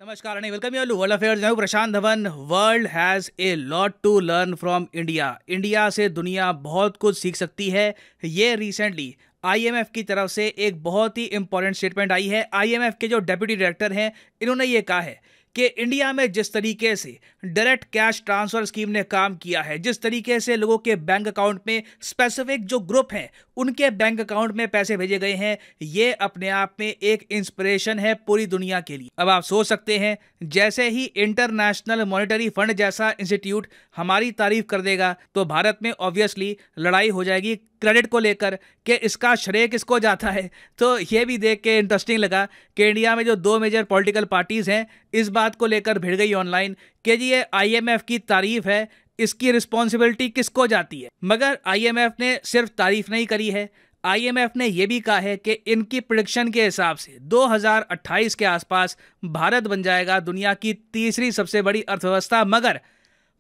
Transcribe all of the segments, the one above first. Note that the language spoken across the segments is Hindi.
नमस्कार and welcome you all to World Affairs। मैं हूं Prashant Dhawan. World has a lot to learn from India. India से दुनिया बहुत कुछ सीख सकती है। ये रिसेंटली आईएमएफ की तरफ से एक बहुत ही इंपॉर्टेंट स्टेटमेंट आई है। आईएमएफ के जो डेप्यूटी डायरेक्टर हैं, इन्होंने ये कहा है कि इंडिया में जिस तरीके से डायरेक्ट कैश ट्रांसफर स्कीम ने काम किया है, जिस तरीके से लोगों के बैंक अकाउंट में स्पेसिफिक जो ग्रुप हैं उनके बैंक अकाउंट में पैसे भेजे गए हैं, ये अपने आप में एक इंस्पिरेशन है पूरी दुनिया के लिए। अब आप सोच सकते हैं, जैसे ही इंटरनेशनल मॉनेटरी फंड जैसा इंस्टीट्यूट हमारी तारीफ कर देगा तो भारत में ऑब्वियसली लड़ाई हो जाएगी क्रेडिट को लेकर कि इसका श्रेय किसको जाता है। तो ये भी देख के इंटरेस्टिंग लगा कि इंडिया में जो दो मेजर पॉलिटिकल पार्टीज हैं इस बात को लेकर भिड़ गई ऑनलाइन कि जी ये आईएमएफ की तारीफ है, इसकी रिस्पॉन्सिबिलिटी किसको जाती है। मगर आईएमएफ ने सिर्फ तारीफ नहीं करी है, आईएमएफ ने यह भी कहा है कि इनकी प्रेडिक्शन के हिसाब से 2028 के आसपास भारत बन जाएगा दुनिया की तीसरी सबसे बड़ी अर्थव्यवस्था। मगर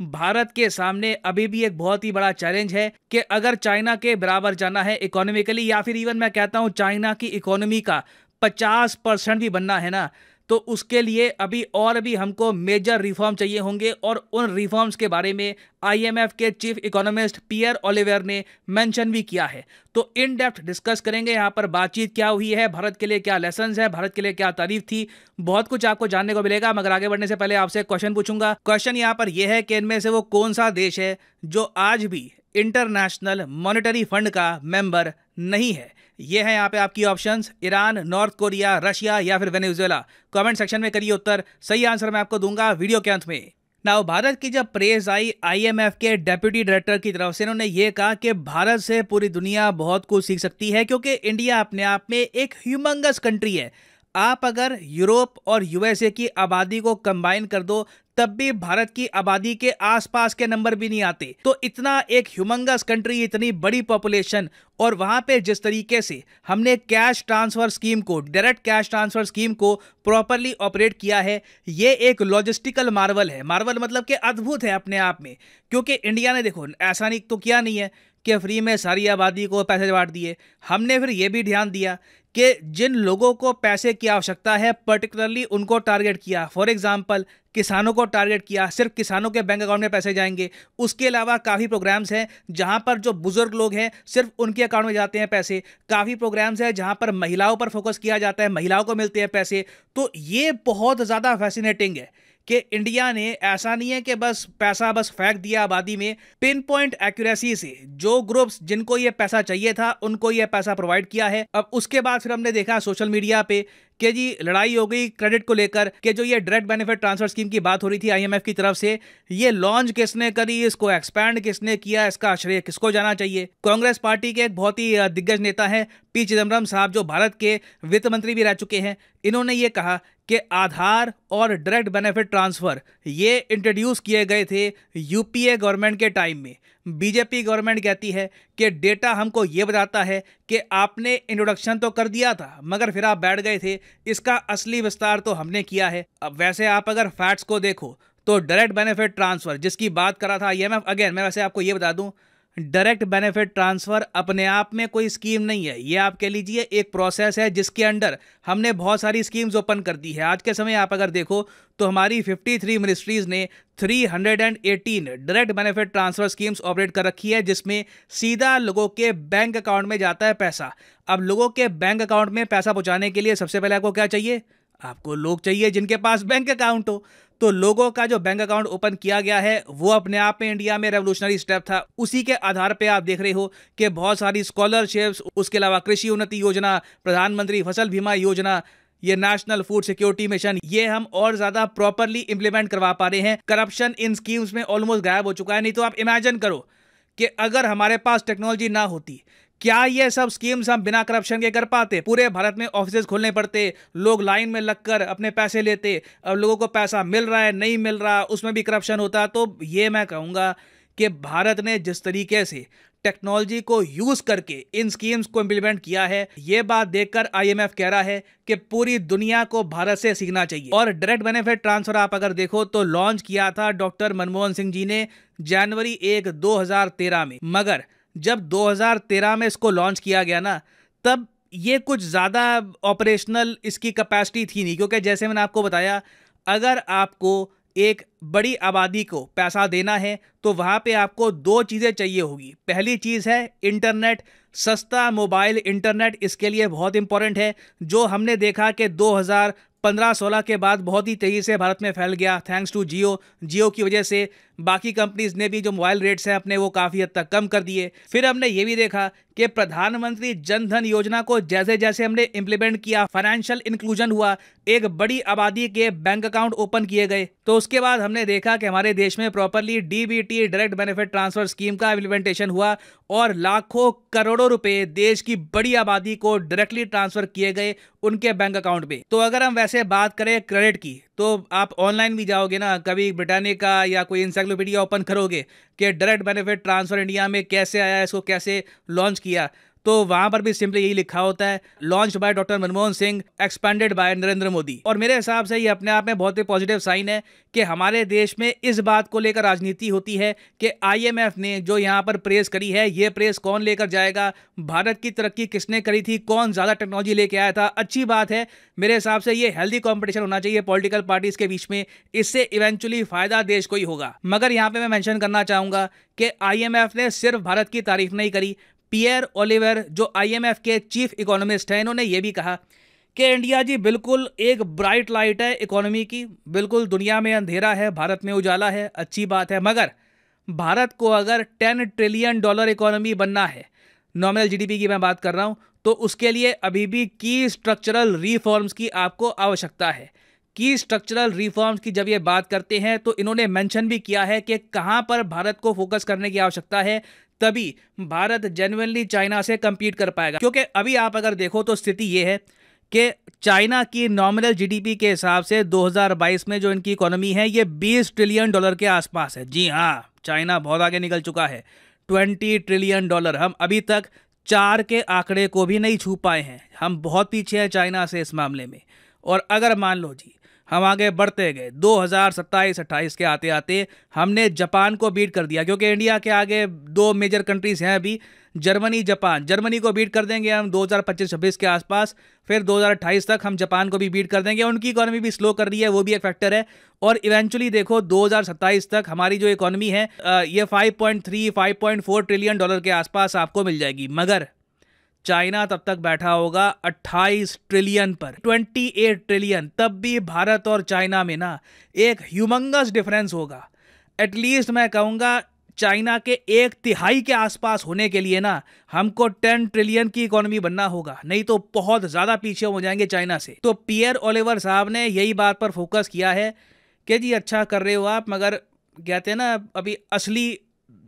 भारत के सामने अभी भी एक बहुत ही बड़ा चैलेंज है कि अगर चाइना के बराबर जाना है इकोनॉमिकली, या फिर इवन मैं कहता हूं चाइना की इकोनॉमी का 50% भी बनना है ना, तो उसके लिए अभी और भी हमको मेजर रिफॉर्म चाहिए होंगे। और उन रिफॉर्म्स के बारे में आईएमएफ के चीफ इकोनॉमिस्ट पियर ओलिवेयर ने मेंशन भी किया है। तो इन डेप्थ डिस्कस करेंगे यहाँ पर बातचीत क्या हुई है, भारत के लिए क्या लेसन्स है, भारत के लिए क्या तारीफ थी, बहुत कुछ आपको जानने को मिलेगा। मगर आगे बढ़ने से पहले आपसे क्वेश्चन पूछूंगा। क्वेश्चन यहाँ पर यह है कि इनमें से वो कौन सा देश है जो आज भी इंटरनेशनल मॉनेटरी फंड का मेंबर नहीं है। ये है यहाँ पे आपकी options, Iran, north Korea, Russia या फिर वेनेजुएला। कमेंट सेक्शन में करिए उत्तर, सही आंसर मैं आपको दूंगा वीडियो के अंत में। नाउ भारत की जब प्रेज आई आईएमएफ के डेप्यूटी डायरेक्टर की तरफ से, इन्होंने ये कहा कि भारत से पूरी दुनिया बहुत कुछ सीख सकती है क्योंकि इंडिया अपने आप में एक ह्यूमंगस कंट्री है। आप अगर यूरोप और यूएसए की आबादी को कंबाइन कर दो तब भी भारत की आबादी के आसपास के नंबर भी नहीं आते। तो इतना एक ह्यूमंगस कंट्री, इतनी बड़ी पॉपुलेशन, और वहां पे जिस तरीके से हमने कैश ट्रांसफर स्कीम को, डायरेक्ट कैश ट्रांसफर स्कीम को प्रॉपरली ऑपरेट किया है, ये एक लॉजिस्टिकल मार्वल है। मार्वल मतलब कि अद्भुत है अपने आप में। क्योंकि इंडिया ने देखो ऐसा नहीं तो किया नहीं है कि फ्री में सारी आबादी को पैसे बांट दिए। हमने फिर ये भी ध्यान दिया कि जिन लोगों को पैसे की आवश्यकता है पर्टिकुलरली उनको टारगेट किया। फॉर एग्जांपल किसानों को टारगेट किया, सिर्फ किसानों के बैंक अकाउंट में पैसे जाएंगे। उसके अलावा काफ़ी प्रोग्राम्स हैं जहां पर जो बुजुर्ग लोग हैं सिर्फ उनके अकाउंट में जाते हैं पैसे। काफ़ी प्रोग्राम्स हैं जहां पर महिलाओं पर फोकस किया जाता है, महिलाओं को मिलते हैं पैसे। तो ये बहुत ज़्यादा फैसिनेटिंग है कि इंडिया ने ऐसा नहीं है कि बस पैसा बस फेंक दिया आबादी में, पिन पॉइंट एक्यूरेसी से जो ग्रुप्स जिनको ये पैसा चाहिए था उनको ये पैसा प्रोवाइड किया है। अब उसके बाद फिर हमने देखा सोशल मीडिया पे कि जी लड़ाई हो गई क्रेडिट को लेकर कि जो ये डायरेक्ट बेनिफिट ट्रांसफर स्कीम की बात हो रही थी आईएमएफ की तरफ से, ये लॉन्च किसने करी, इसको एक्सपैंड किसने किया, इसका श्रेय किसको जाना चाहिए। कांग्रेस पार्टी के एक बहुत ही दिग्गज नेता हैं पी चिदम्बरम साहब, जो भारत के वित्त मंत्री भी रह चुके हैं। इन्होंने ये कहा कि आधार और डायरेक्ट बेनिफिट ट्रांसफर ये इंट्रोड्यूस किए गए थे यूपीए गवर्नमेंट के टाइम में। बीजेपी गवर्नमेंट कहती है कि डेटा हमको ये बताता है कि आपने इंट्रोडक्शन तो कर दिया था मगर फिर आप बैठ गए थे, इसका असली विस्तार तो हमने किया है। अब वैसे आप अगर फैक्ट्स को देखो तो डायरेक्ट बेनिफिट ट्रांसफर जिसकी बात कर रहा था आईएमएफ, अगेन मैं वैसे आपको ये बता दूं, डायरेक्ट बेनिफिट ट्रांसफर अपने आप में कोई स्कीम नहीं है। ये आप कह लीजिए एक प्रोसेस है जिसके अंडर हमने बहुत सारी स्कीम्स ओपन कर दी है। आज के समय आप अगर देखो तो हमारी 53 मिनिस्ट्रीज ने 318 direct benefit transfer schemes operate कर रखी है, जिसमें सीधा लोगों के बैंक अकाउंट में जाता है पैसा। अब लोगों के बैंक अकाउंट में पैसा पहुंचाने के लिए सबसे पहले आपको क्या चाहिए, आपको लोग चाहिए जिनके पास बैंक अकाउंट हो। तो लोगों का जो बैंक अकाउंट ओपन किया गया है वो अपने आप में इंडिया में रेवोल्यूशनरी स्टेप था। उसी के आधार पे आप देख रहे हो कि बहुत सारी स्कॉलरशिप्स, उसके अलावा कृषि उन्नति योजना, प्रधानमंत्री फसल बीमा योजना, ये नेशनल फूड सिक्योरिटी मिशन, ये हम और ज्यादा प्रॉपरली इंप्लीमेंट करवा पा रहे हैं। करप्शन इन स्कीम्स में ऑलमोस्ट गायब हो चुका है। नहीं तो आप इमेजिन करो कि अगर हमारे पास टेक्नोलॉजी ना होती, क्या ये सब स्कीम्स हम बिना करप्शन के कर पाते? पूरे भारत में ऑफिसेज खोलने पड़ते, लोग लाइन में लगकर अपने पैसे लेते। अब लोगों को पैसा मिल रहा है, नहीं मिल रहा, उसमें भी करप्शन होता। तो ये मैं कहूँगा कि भारत ने जिस तरीके से टेक्नोलॉजी को यूज करके इन स्कीम्स को इंप्लीमेंट किया है, ये बात देखकर आईएमएफ कह रहा है कि पूरी दुनिया को भारत से सीखना चाहिए। और डायरेक्ट बेनिफिट ट्रांसफर आप अगर देखो तो लॉन्च किया था डॉक्टर मनमोहन सिंह जी ने जनवरी 1, 2013 में। मगर जब 2013 में इसको लॉन्च किया गया ना, तब ये कुछ ज़्यादा ऑपरेशनल इसकी कैपेसिटी थी नहीं, क्योंकि जैसे मैंने आपको बताया अगर आपको एक बड़ी आबादी को पैसा देना है तो वहां पे आपको दो चीजें चाहिए होगी। पहली चीज है इंटरनेट, सस्ता मोबाइल इंटरनेट इसके लिए बहुत इंपॉर्टेंट है, जो हमने देखा कि 2015-16 के बाद बहुत ही तेजी से भारत में फैल गया थैंक्स टू जियो की वजह से। बाकी कंपनीज ने भी जो मोबाइल रेट्स हैं अपने वो काफ़ी हद तक कम कर दिए। फिर हमने ये भी देखा कि प्रधानमंत्री जन धन योजना को जैसे जैसे हमने इम्प्लीमेंट किया, फाइनेंशियल इंक्लूजन हुआ, एक बड़ी आबादी के बैंक अकाउंट ओपन किए गए, तो उसके बाद हमने देखा कि हमारे देश में properly DBT direct benefit transfer scheme का इम्प्लीमेंटेशन हुआ और लाखों करोड़ों रुपए देश की बड़ी आबादी को डायरेक्टली ट्रांसफर किए गए उनके बैंक अकाउंट में। तो अगर हम वैसे बात करें क्रेडिट की, तो आप ऑनलाइन भी जाओगे ना, कभी ब्रिटानिका या कोई इंसाइक्लोपीडिया ओपन करोगे कि डायरेक्ट बेनिफिट ट्रांसफर इंडिया में कैसे आया, इसको कैसे लॉन्च किया, तो वहां पर भी सिंपली यही लिखा होता है, launch by doctor Manmohan Singh, expanded by Narendra Modi. और मेरे हिसाब से ये अपने आप में बहुत ही पॉजिटिव साइन है कि हमारे देश में इस बात को लेकर राजनीति होती है कि आईएमएफ ने जो यहाँ पर प्रेस करी है, ये प्रेस कौन लेकर जाएगा, भारत की तरक्की किसने करी थी, कौन ज्यादा टेक्नोलॉजी लेके आया था। अच्छी बात है, मेरे हिसाब से ये हेल्दी कंपटीशन होना चाहिए पॉलिटिकल पार्टीज के बीच में, इससे इवेंचुअली फायदा देश को ही होगा। मगर यहाँ पे मैं मेंशन करना चाहूंगा कि आईएमएफ ने सिर्फ भारत की तारीफ नहीं करी। पियर ओलिवर जो आईएमएफ के चीफ इकोनॉमिस्ट हैं, इन्होंने ये भी कहा कि इंडिया जी बिल्कुल एक ब्राइट लाइट है इकोनॉमी की, बिल्कुल दुनिया में अंधेरा है, भारत में उजाला है, अच्छी बात है, मगर भारत को अगर $10 ट्रिलियन इकोनॉमी बनना है, नॉमिनल जीडीपी की मैं बात कर रहा हूं, तो उसके लिए अभी भी की स्ट्रक्चरल रिफॉर्म्स की आपको आवश्यकता है। की स्ट्रक्चरल रिफॉर्म्स की जब ये बात करते हैं तो इन्होंने मेंशन भी किया है कि कहां पर भारत को फोकस करने की आवश्यकता है, तभी भारत जेन्युइनली चाइना से compete कर पाएगा। क्योंकि अभी आप अगर देखो तो स्थिति ये है कि चाइना की नॉमिनल जीडीपी के हिसाब से 2022 में जो इनकी इकोनॉमी है ये $20 ट्रिलियन के आसपास है। जी हाँ, चाइना बहुत आगे निकल चुका है, $20 ट्रिलियन। हम अभी तक 4 के आंकड़े को भी नहीं छू पाए हैं, हम बहुत पीछे हैं चाइना से इस मामले में। और अगर मान लो जी हम आगे बढ़ते गए, 2027-28 के आते आते हमने जापान को बीट कर दिया, क्योंकि इंडिया के आगे दो मेजर कंट्रीज हैं अभी, जर्मनी जापान। जर्मनी को बीट कर देंगे हम 2025-26 के आसपास, फिर 2028 तक हम जापान को भी बीट कर देंगे। उनकी इकोनॉमी भी स्लो कर रही है, वो भी एक फैक्टर है। और इवेंचुअली देखो 2027 तक हमारी जो इकोनॉमी है ये 5.3-5.4 ट्रिलियन डॉलर के आसपास आपको मिल जाएगी। मगर चाइना तब तक बैठा होगा 28 ट्रिलियन पर, 28 ट्रिलियन। तब भी भारत और चाइना में ना एक ह्यूमंगस डिफरेंस होगा। एटलीस्ट मैं कहूंगा चाइना के 1/3 के आसपास होने के लिए ना हमको 10 ट्रिलियन की इकोनॉमी बनना होगा, नहीं तो बहुत ज्यादा पीछे हो जाएंगे चाइना से। तो पियर ओलिवर साहब ने यही बात पर फोकस किया है कि जी अच्छा कर रहे हो आप, मगर कहते हैं ना अभी असली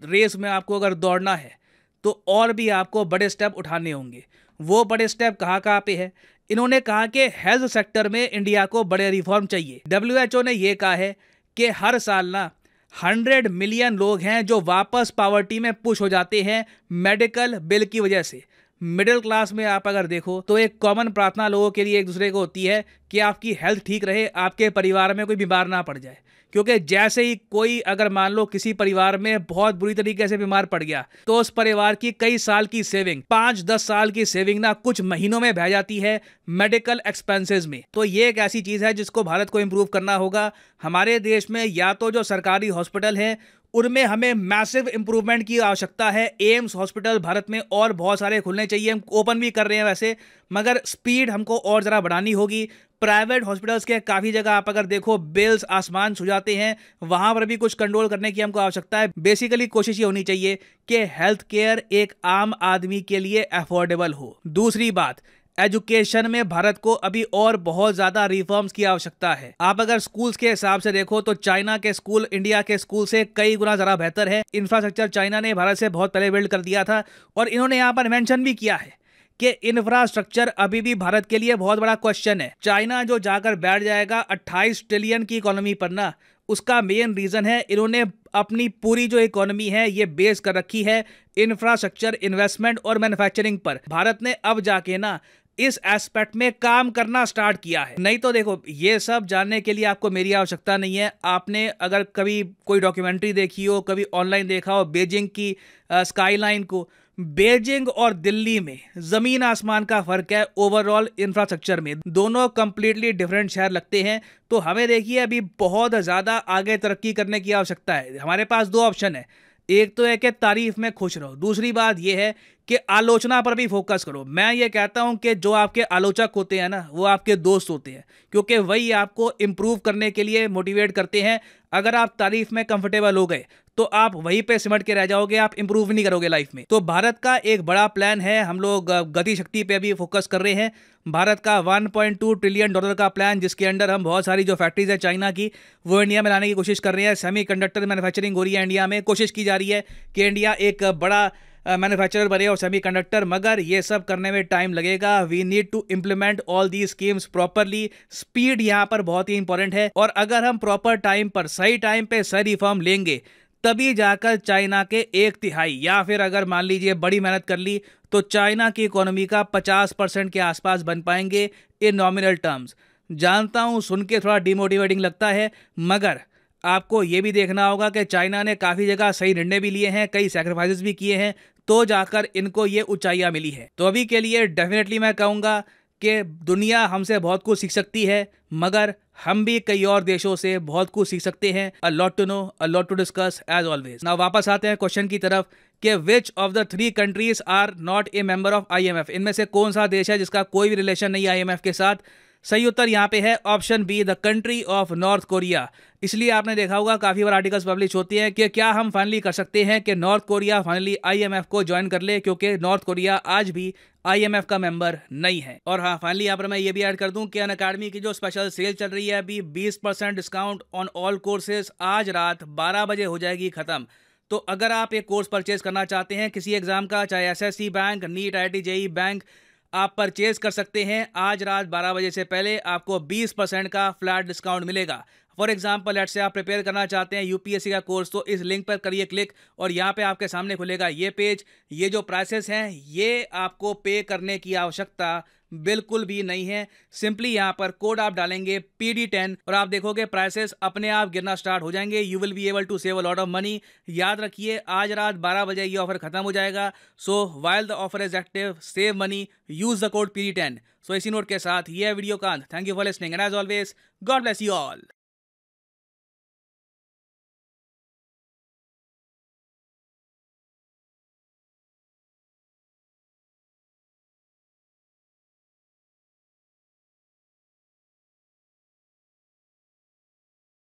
रेस में आपको अगर दौड़ना है तो और भी आपको बड़े स्टेप उठाने होंगे। वो बड़े स्टेप कहाँ पे है? इन्होंने कहा कि हेल्थ सेक्टर में इंडिया को बड़े रिफॉर्म चाहिए। WHO ने यह कहा है कि हर साल ना 100 मिलियन लोग हैं जो वापस पॉवर्टी में पुश हो जाते हैं मेडिकल बिल की वजह से। मिडिल क्लास में आप अगर देखो तो एक कॉमन प्रार्थना लोगों के लिए एक दूसरे को होती है कि आपकी हेल्थ ठीक रहे, आपके परिवार में कोई बीमार ना पड़ जाए। क्योंकि जैसे ही कोई अगर मान लो किसी परिवार में बहुत बुरी तरीके से बीमार पड़ गया तो उस परिवार की कई साल की सेविंग, 5-10 साल की सेविंग ना कुछ महीनों में बह जाती है मेडिकल एक्सपेंसेस में। तो ये एक ऐसी चीज है जिसको भारत को इंप्रूव करना होगा। हमारे देश में या तो जो सरकारी हॉस्पिटल है उनमें हमें मैसिव इंप्रूवमेंट की आवश्यकता है। एम्स हॉस्पिटल भारत में और बहुत सारे खुलने चाहिए, हम ओपन भी कर रहे हैं वैसे, मगर स्पीड हमको और ज़रा बढ़ानी होगी। प्राइवेट हॉस्पिटल्स के काफ़ी जगह आप अगर देखो बिल्स आसमान छू जाते हैं, वहाँ पर भी कुछ कंट्रोल करने की हमको आवश्यकता है। बेसिकली कोशिश ये होनी चाहिए कि हेल्थ केयर एक आम आदमी के लिए अफोर्डेबल हो। दूसरी बात, एजुकेशन में भारत को अभी और बहुत ज्यादा रिफॉर्म्स की आवश्यकता है। आप अगर स्कूल्स के हिसाब से देखो तो चाइना के स्कूल इंडिया के स्कूल से कई गुना ज्यादा बेहतर है। इंफ्रास्ट्रक्चर चाइना ने भारत से बहुत पहले बिल्ड कर दिया था, और इन्होंने यहाँ पर मेंशन भी किया है कि इंफ्रास्ट्रक्चर अभी भी भारत के लिए बहुत बड़ा क्वेश्चन है। चाइना जो जाकर बैठ जाएगा 28 ट्रिलियन की इकोनॉमी पर ना, उसका मेन रीजन है इन्होंने अपनी पूरी जो इकोनॉमी है ये बेस कर रखी है इंफ्रास्ट्रक्चर, इन्वेस्टमेंट और मैन्युफैक्चरिंग पर। भारत ने अब जाके ना इस एस्पेक्ट में काम करना स्टार्ट किया है। नहीं तो देखो ये सब जानने के लिए आपको मेरी आवश्यकता नहीं है। आपने अगर कभी कोई डॉक्यूमेंट्री देखी हो, कभी ऑनलाइन देखा हो बीजिंग की स्काईलाइन को, बीजिंग और दिल्ली में जमीन आसमान का फर्क है ओवरऑल इंफ्रास्ट्रक्चर में। दोनों कंप्लीटली डिफरेंट शहर लगते हैं। तो हमें देखिए अभी बहुत ज़्यादा आगे तरक्की करने की आवश्यकता है। हमारे पास दो ऑप्शन है, एक तो है कि तारीफ में खुश रहो, दूसरी बात यह है कि आलोचना पर भी फोकस करो। मैं ये कहता हूं कि जो आपके आलोचक होते हैं ना, वो आपके दोस्त होते हैं, क्योंकि वही आपको इम्प्रूव करने के लिए मोटिवेट करते हैं। अगर आप तारीफ में कंफर्टेबल हो गए तो आप वहीं पे सिमट के रह जाओगे, आप इंप्रूव नहीं करोगे लाइफ में। तो भारत का एक बड़ा प्लान है, हम लोग गति शक्ति पे भी फोकस कर रहे हैं। भारत का $1.2 ट्रिलियन का प्लान, जिसके अंडर हम बहुत सारी जो फैक्ट्रीज है चाइना की, वो इंडिया में लाने की कोशिश कर रहे हैं। सेमीकंडक्टर मैन्युफैक्चरिंग हो रही है इंडिया में, कोशिश की जा रही है कि इंडिया एक बड़ा मैन्युफैक्चरर बने और सेमीकंडक्टर, मगर ये सब करने में टाइम लगेगा। We need to implement all the schemes properly. Speed यहाँ पर बहुत ही इंपॉर्टेंट है, और अगर हम प्रॉपर टाइम पर सही टाइम पे सही रिफॉर्म लेंगे तभी जाकर चाइना के 1/3, या फिर अगर मान लीजिए बड़ी मेहनत कर ली तो चाइना की इकोनॉमी का 50% के आसपास बन पाएंगे इन नॉमिनल टर्म्स। जानता हूं सुन के थोड़ा डिमोटिवेटिंग लगता है, मगर आपको ये भी देखना होगा कि चाइना ने काफ़ी जगह सही निर्णय भी लिए हैं, कई सैक्रिफाइसेस भी किए हैं, तो जाकर इनको ये ऊंचाइयां मिली है। तो अभी के लिए डेफिनेटली मैं कहूँगा कि दुनिया हमसे बहुत कुछ सीख सकती है, मगर हम भी कई और देशों से बहुत कुछ सीख सकते हैं। A lot to know, a lot to discuss as always. Now वापस आते हैं क्वेश्चन की तरफ कि which of the 3 countries are not a member of IMF। इनमें से कौन सा देश है जिसका कोई भी रिलेशन नहीं IMF के साथ। सही उत्तर यहाँ पे है option B, the country of North Korea. इसलिए आपने देखा होगा काफी बार आर्टिकल्स पब्लिश होते हैं कि क्या हम फाइनली कर सकते हैं कि नॉर्थ कोरिया फाइनली IMF को ज्वाइन कर ले, क्योंकि नॉर्थ कोरिया आज भी IMF का मेंबर नहीं है। और हाँ, फाइनली यहाँ पर मैं ये भी ऐड कर दूं कि अनअकैडमी की जो स्पेशल सेल चल रही है अभी 20% डिस्काउंट ऑन ऑल कोर्सेज, आज रात 12 बजे हो जाएगी खत्म। तो अगर आप एक कोर्स परचेज करना चाहते हैं किसी एग्जाम का, चाहे SSC bank, NEET, IIT, JEE bank, आप परचेज कर सकते हैं। आज रात 12 बजे से पहले आपको 20% का फ्लैट डिस्काउंट मिलेगा। फॉर एग्जाम्पल, लेट्स से आप प्रिपेयर करना चाहते हैं UPSC का कोर्स, तो इस लिंक पर करिए क्लिक और यहाँ पे आपके सामने खुलेगा ये पेज। ये जो प्राइसेस हैं ये आपको पे करने की आवश्यकता बिल्कुल भी नहीं है। सिंपली यहाँ पर कोड आप डालेंगे PD10 और आप देखोगे प्राइसेस अपने आप गिरना स्टार्ट हो जाएंगे। You will be able to save a lot of money. याद रखिए आज रात 12 बजे ये ऑफर खत्म हो जाएगा। So while the offer is active, save money, use the code PD10। So इसी नोट के साथ ये वीडियो का अंत। Thank you for listening and as always God bless you all.